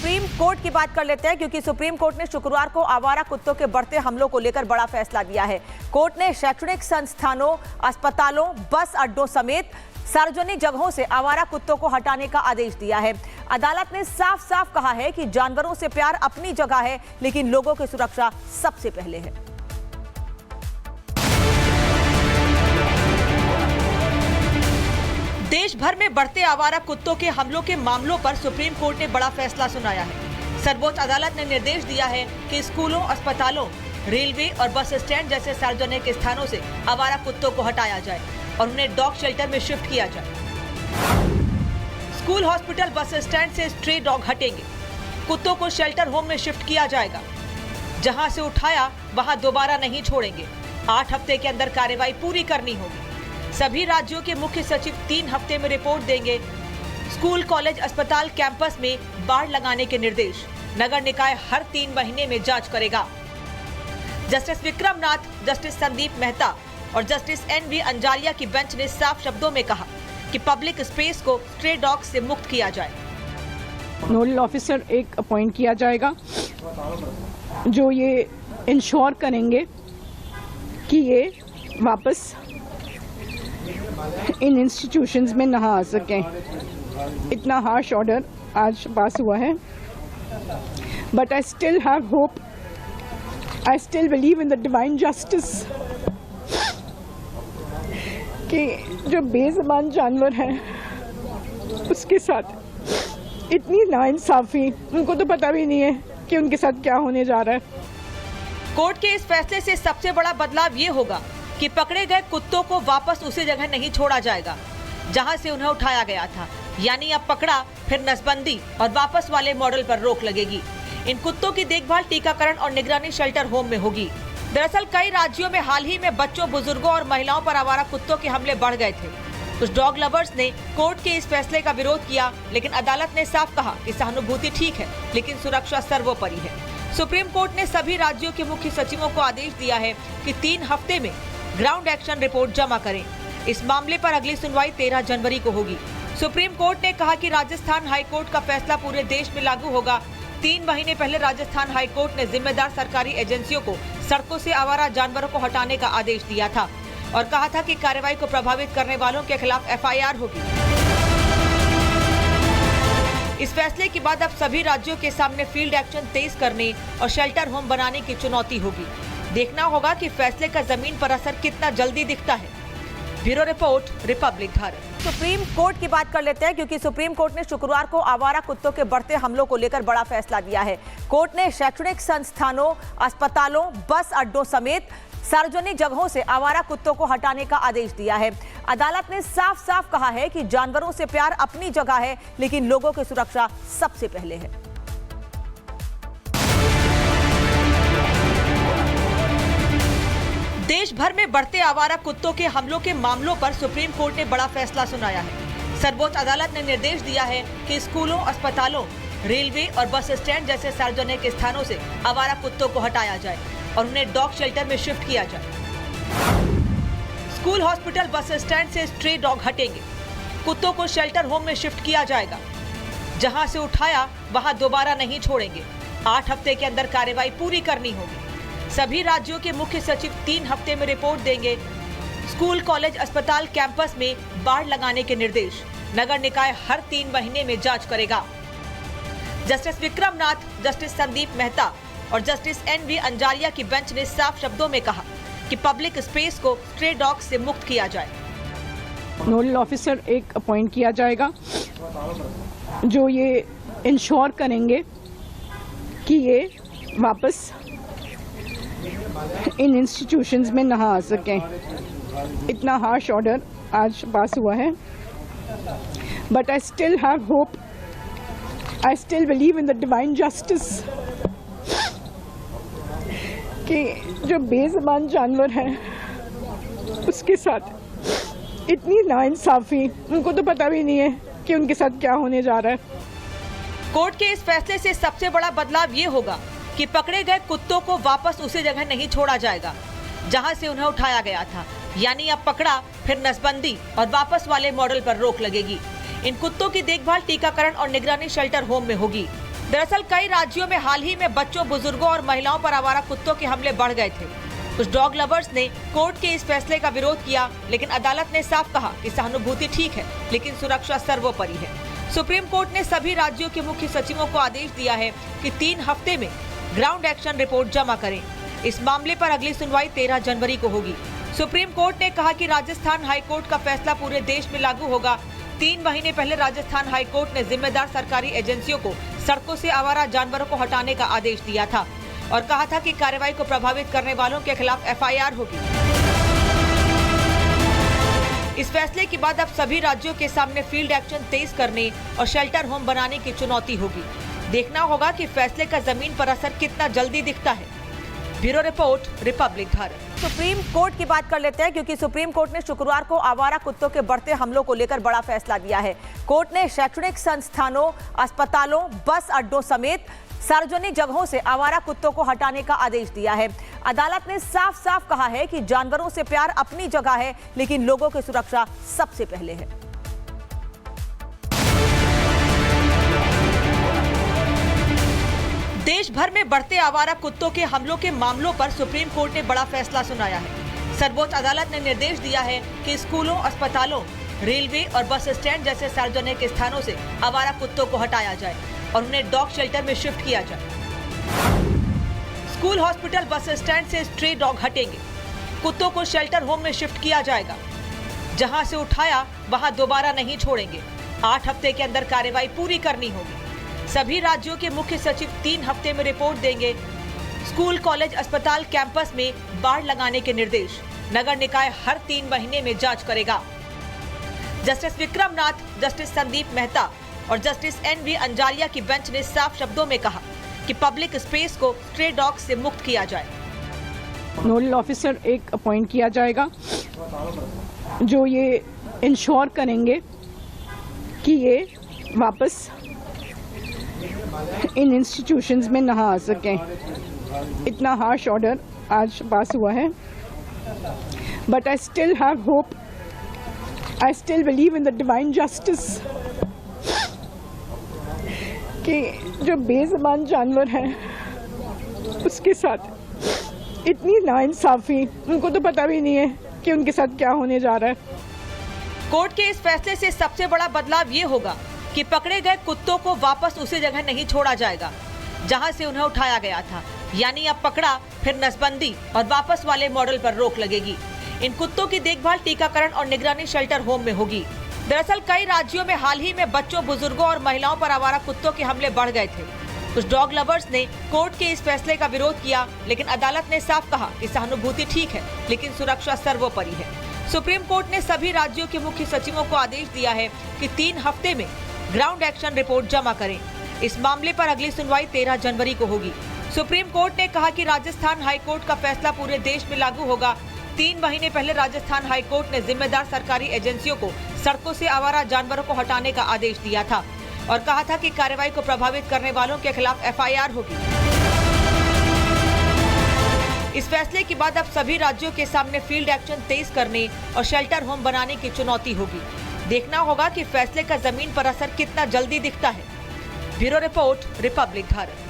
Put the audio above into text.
Supreme court की बात कर लेते हैं क्योंकि सुप्रीम कोर्ट ने शुक्रवार को आवारा कुत्तों के बढ़ते हमलों को लेकर बड़ा फैसला दिया है। कोर्ट ने शैक्षणिक संस्थानों, अस्पतालों, बस अड्डों समेत सार्वजनिक जगहों से आवारा कुत्तों को हटाने का आदेश दिया है। अदालत ने साफ साफ कहा है कि जानवरों से प्यार अपनी जगह है, लेकिन लोगों की सुरक्षा सबसे पहले है। देश भर में बढ़ते आवारा कुत्तों के हमलों के मामलों पर सुप्रीम कोर्ट ने बड़ा फैसला सुनाया है। सर्वोच्च अदालत ने निर्देश दिया है कि स्कूलों, अस्पतालों, रेलवे और बस स्टैंड जैसे सार्वजनिक स्थानों से आवारा कुत्तों को हटाया जाए और उन्हें डॉग शेल्टर में शिफ्ट किया जाए। स्कूल, हॉस्पिटल, बस स्टैंड से स्ट्रे डॉग हटेंगे। कुत्तों को शेल्टर होम में शिफ्ट किया जाएगा। जहां से उठाया वहां दोबारा नहीं छोड़ेंगे। 8 हफ्ते के अंदर कार्रवाई पूरी करनी होगी। सभी राज्यों के मुख्य सचिव 3 हफ्ते में रिपोर्ट देंगे। स्कूल, कॉलेज, अस्पताल, कैंपस में बाड़ लगाने के निर्देश। नगर निकाय हर 3 महीने में जांच करेगा। जस्टिस विक्रम नाथ, जस्टिस संदीप मेहता और जस्टिस NV अंजालिया की बेंच ने साफ शब्दों में कहा कि पब्लिक स्पेस को स्ट्रे डॉग से मुक्त किया जाए। नोडल ऑफिसर एक अपॉइंट किया जाएगा जो ये इंश्योर करेंगे कि ये वापस इन इंस्टीट्यूशंस में ना आ सकें। इतना हार्श ऑर्डर आज पास हुआ है, but I still have hope, I still believe in the divine justice कि जो बेज़बान जानवर हैं उसके साथ इतनी नाइंसाफी, उनको तो पता भी नहीं है कि उनके साथ क्या होने जा रहा है। कोर्ट के इस फैसले से सबसे बड़ा बदलाव ये होगा कि पकड़े गए कुत्तों को वापस उसी जगह नहीं छोड़ा जाएगा जहां से उन्हें उठाया गया था। यानी अब पकड़ा फिर नसबंदी और वापस वाले मॉडल पर रोक लगेगी। इन कुत्तों की देखभाल, टीकाकरण और निगरानी शेल्टर होम में होगी। दरअसल कई राज्यों में हाल ही में बच्चों, बुजुर्गों और महिलाओं पर आवारा कुत्तों के हमले बढ़ गए थे। कुछ डॉग लवर्स ने कोर्ट के इस फैसले का विरोध किया, लेकिन अदालत ने साफ कहा कि सहानुभूति ठीक है, लेकिन सुरक्षा सर्वोपरि है। सुप्रीम कोर्ट ने सभी राज्यों के मुख्य सचिवों को आदेश दिया है कि 3 हफ्ते में ग्राउंड एक्शन रिपोर्ट जमा करें। इस मामले पर अगली सुनवाई 13 जनवरी को होगी। सुप्रीम कोर्ट ने कहा कि राजस्थान हाई कोर्ट का फैसला पूरे देश में लागू होगा। 3 महीने पहले राजस्थान हाई कोर्ट ने जिम्मेदार सरकारी एजेंसियों को सड़कों से आवारा जानवरों को हटाने का आदेश दिया था और कहा था कि कार्रवाई को प्रभावित करने वालों के खिलाफ FIR होगी। इस फैसले के बाद अब सभी राज्यों के सामने फील्ड एक्शन तेज करने और शेल्टर होम बनाने की चुनौती होगी। देखना होगा कि फैसले का जमीन पर असर कितना जल्दी दिखता है। Bureau report, Republic Bharat. Supreme court की बात कर लेते हैं क्योंकि सुप्रीम कोर्ट ने शुक्रवार को आवारा कुत्तों के बढ़ते हमलों को लेकर बड़ा फैसला दिया है। कोर्ट ने शैक्षणिक संस्थानों, अस्पतालों, बस अड्डों समेत सार्वजनिक जगहों से आवारा कुत्तों को हटाने का आदेश दिया है। अदालत ने साफ साफ कहा है कि जानवरों से प्यार अपनी जगह है, लेकिन लोगों की सुरक्षा सबसे पहले है। देश भर में बढ़ते आवारा कुत्तों के हमलों के मामलों पर सुप्रीम कोर्ट ने बड़ा फैसला सुनाया है। सर्वोच्च अदालत ने निर्देश दिया है कि स्कूलों, अस्पतालों, रेलवे और बस स्टैंड जैसे सार्वजनिक स्थानों से आवारा कुत्तों को हटाया जाए और उन्हें डॉग शेल्टर में शिफ्ट किया जाए। स्कूल, हॉस्पिटल, बस स्टैंड से स्ट्रे डॉग हटेंगे। कुत्तों को शेल्टर होम में शिफ्ट किया जाएगा। जहां से उठाया वहां दोबारा नहीं छोड़ेंगे। 8 हफ्ते के अंदर कार्रवाई पूरी करनी होगी। सभी राज्यों के मुख्य सचिव 3 हफ्ते में रिपोर्ट देंगे। स्कूल, कॉलेज, अस्पताल, कैंपस में बाड़ लगाने के निर्देश। नगर निकाय हर 3 महीने में जांच करेगा। जस्टिस विक्रम नाथ, जस्टिस संदीप मेहता और जस्टिस NV अंजालिया की बेंच ने साफ शब्दों में कहा कि पब्लिक स्पेस को स्ट्रे डॉग से मुक्त किया जाए। नोडल ऑफिसर एक अपॉइंट किया जाएगा जो ये इंश्योर करेंगे कि ये वापस इन इंस्टीट्यूशंस में ना आ सकें। इतना हार्श ऑर्डर आज पास हुआ है, but I still have hope, I still believe in the divine justice कि जो बेज़बान जानवर हैं उसके साथ इतनी नाइंसाफी, उनको तो पता भी नहीं है कि उनके साथ क्या होने जा रहा है। कोर्ट के इस फैसले से सबसे बड़ा बदलाव ये होगा कि पकड़े गए कुत्तों को वापस उसी जगह नहीं छोड़ा जाएगा जहां से उन्हें उठाया गया था। यानी अब पकड़ा फिर नसबंदी और वापस वाले मॉडल पर रोक लगेगी। इन कुत्तों की देखभाल, टीकाकरण और निगरानी शेल्टर होम में होगी। दरअसल कई राज्यों में हाल ही में बच्चों, बुजुर्गों और महिलाओं पर आवारा कुत्तों के हमले बढ़ गए थे। कुछ डॉग लवर्स ने कोर्ट के इस फैसले का विरोध किया, लेकिन अदालत ने साफ कहा कि सहानुभूति ठीक है, लेकिन सुरक्षा सर्वोपरि है। सुप्रीम कोर्ट ने सभी राज्यों के मुख्य सचिवों को आदेश दिया है कि 3 हफ्ते में ग्राउंड एक्शन रिपोर्ट जमा करें। इस मामले पर अगली सुनवाई 13 जनवरी को होगी। सुप्रीम कोर्ट ने कहा कि राजस्थान हाईकोर्ट का फैसला पूरे देश में लागू होगा। 3 महीने पहले राजस्थान हाईकोर्ट ने जिम्मेदार सरकारी एजेंसियों को सड़कों से आवारा जानवरों को हटाने का आदेश दिया था और कहा था कि कार्रवाई को प्रभावित करने वालों के खिलाफ FIR होगी। इस फैसले के बाद अब सभी राज्यों के सामने फील्ड एक्शन तेज करने और शेल्टर होम बनाने की चुनौती होगी। देखना होगा कि फैसले का जमीन पर असर कितना जल्दी दिखता है। Bureau report, Republic Bharat. Supreme court की बात कर लेते हैं, क्योंकि सुप्रीम कोर्ट ने शुक्रवार को आवारा कुत्तों के बढ़ते हमलों को लेकर बड़ा फैसला दिया है। कोर्ट ने शैक्षणिक संस्थानों, अस्पतालों, बस अड्डों समेत सार्वजनिक जगहों से आवारा कुत्तों को हटाने का आदेश दिया है। अदालत ने साफ साफ कहा है कि जानवरों से प्यार अपनी जगह है, लेकिन लोगों की सुरक्षा सबसे पहले है। देश भर में बढ़ते आवारा कुत्तों के हमलों के मामलों पर सुप्रीम कोर्ट ने बड़ा फैसला सुनाया है। सर्वोच्च अदालत ने निर्देश दिया है कि स्कूलों, अस्पतालों, रेलवे और बस स्टैंड जैसे सार्वजनिक स्थानों से आवारा कुत्तों को हटाया जाए और उन्हें डॉग शेल्टर में शिफ्ट किया जाए। स्कूल, हॉस्पिटल, बस स्टैंड से स्ट्रे डॉग हटेंगे। कुत्तों को शेल्टर होम में शिफ्ट किया जाएगा। जहां से उठाया वहां दोबारा नहीं छोड़ेंगे। 8 हफ्ते के अंदर कार्रवाई पूरी करनी होगी। सभी राज्यों के मुख्य सचिव 3 हफ्ते में रिपोर्ट देंगे। स्कूल, कॉलेज, अस्पताल, कैंपस में बाड़ लगाने के निर्देश। नगर निकाय हर 3 महीने में जांच करेगा। जस्टिस विक्रम नाथ, जस्टिस संदीप मेहता और जस्टिस NV अंजालिया की बेंच ने साफ शब्दों में कहा कि पब्लिक स्पेस को स्ट्रे डॉग से मुक्त किया जाए। नोडल ऑफिसर एक अपॉइंट किया जाएगा जो ये इंश्योर करेंगे कि ये वापस इन इंस्टीट्यूशंस में ना आ सकें। इतना हार्श ऑर्डर आज पास हुआ है, but I still have hope, I still believe in the divine justice कि जो बेज़बान जानवर हैं उसके साथ इतनी नाइंसाफी, उनको तो पता भी नहीं है कि उनके साथ क्या होने जा रहा है। कोर्ट के इस फैसले से सबसे बड़ा बदलाव ये होगा कि पकड़े गए कुत्तों को वापस उसी जगह नहीं छोड़ा जाएगा जहां से उन्हें उठाया गया था। यानी अब पकड़ा फिर नसबंदी और वापस वाले मॉडल पर रोक लगेगी। इन कुत्तों की देखभाल, टीकाकरण और निगरानी शेल्टर होम में होगी। दरअसल कई राज्यों में हाल ही में बच्चों, बुजुर्गों और महिलाओं पर आवारा कुत्तों के हमले बढ़ गए थे। कुछ डॉग लवर्स ने कोर्ट के इस फैसले का विरोध किया, लेकिन अदालत ने साफ कहा कि सहानुभूति ठीक है, लेकिन सुरक्षा सर्वोपरि है। सुप्रीम कोर्ट ने सभी राज्यों के मुख्य सचिवों को आदेश दिया है कि 3 हफ्ते में ग्राउंड एक्शन रिपोर्ट जमा करें। इस मामले पर अगली सुनवाई 13 जनवरी को होगी। सुप्रीम कोर्ट ने कहा कि राजस्थान हाईकोर्ट का फैसला पूरे देश में लागू होगा। 3 महीने पहले राजस्थान हाईकोर्ट ने जिम्मेदार सरकारी एजेंसियों को सड़कों से आवारा जानवरों को हटाने का आदेश दिया था और कहा था कि कार्रवाई को प्रभावित करने वालों के खिलाफ FIR होगी। इस फैसले के बाद अब सभी राज्यों के सामने फील्ड एक्शन तेज करने और शेल्टर होम बनाने की चुनौती होगी। देखना होगा कि फैसले का जमीन पर असर कितना जल्दी दिखता है। Bureau report, Republic Bharat.